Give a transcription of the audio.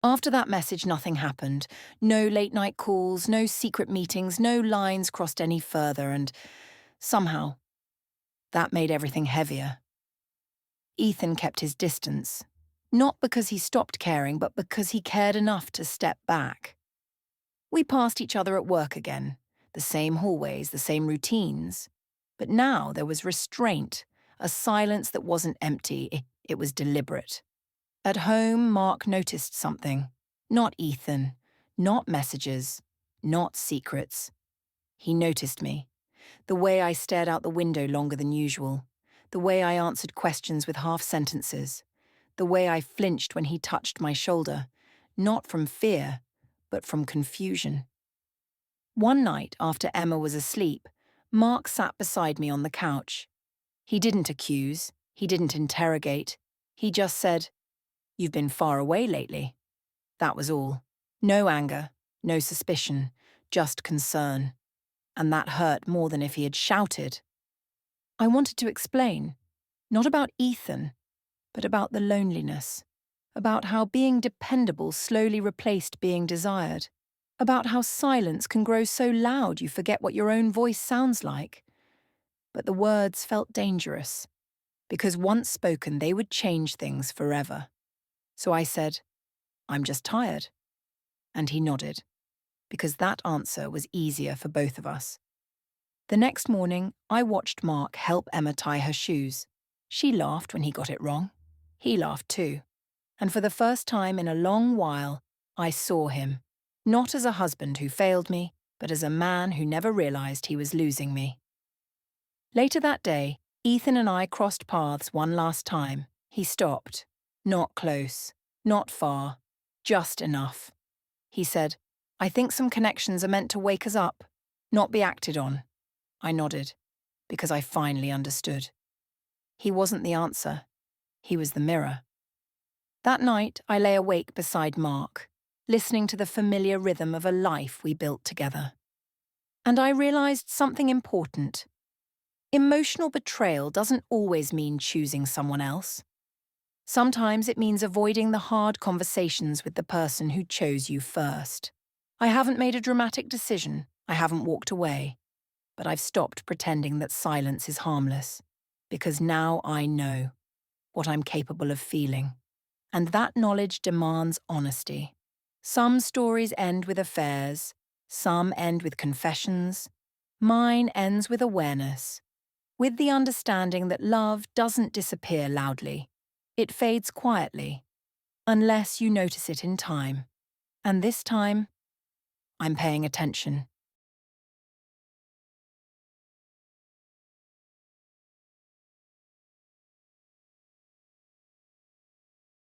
After that message, nothing happened. No late-night calls, no secret meetings, no lines crossed any further, and somehow, that made everything heavier. Ethan kept his distance. Not because he stopped caring, but because he cared enough to step back. We passed each other at work again, the same hallways, the same routines. But now there was restraint, a silence that wasn't empty, it was deliberate. At home, Mark noticed something. Not Ethan, not messages, not secrets. He noticed me. The way I stared out the window longer than usual. The way I answered questions with half sentences. The way I flinched when he touched my shoulder. Not from fear, but from confusion. One night, after Emma was asleep, Mark sat beside me on the couch. He didn't accuse, he didn't interrogate. He just said, "You've been far away lately." That was all. No anger, no suspicion, just concern. And that hurt more than if he had shouted. I wanted to explain, not about Ethan, but about the loneliness, about how being dependable slowly replaced being desired, about how silence can grow so loud you forget what your own voice sounds like. But the words felt dangerous, because once spoken they would change things forever. So I said, "I'm just tired." And he nodded, because that answer was easier for both of us. The next morning, I watched Mark help Emma tie her shoes. She laughed when he got it wrong. He laughed too. And for the first time in a long while, I saw him, not as a husband who failed me, but as a man who never realized he was losing me. Later that day, Ethan and I crossed paths one last time. He stopped. Not close, not far, just enough. He said, "I think some connections are meant to wake us up, not be acted on." I nodded, because I finally understood. He wasn't the answer. He was the mirror. That night, I lay awake beside Mark, listening to the familiar rhythm of a life we built together. And I realized something important. Emotional betrayal doesn't always mean choosing someone else. Sometimes it means avoiding the hard conversations with the person who chose you first. I haven't made a dramatic decision. I haven't walked away. But I've stopped pretending that silence is harmless, because now I know what I'm capable of feeling. And that knowledge demands honesty. Some stories end with affairs, some end with confessions. Mine ends with awareness, with the understanding that love doesn't disappear loudly. It fades quietly, unless you notice it in time. And this time, I'm paying attention.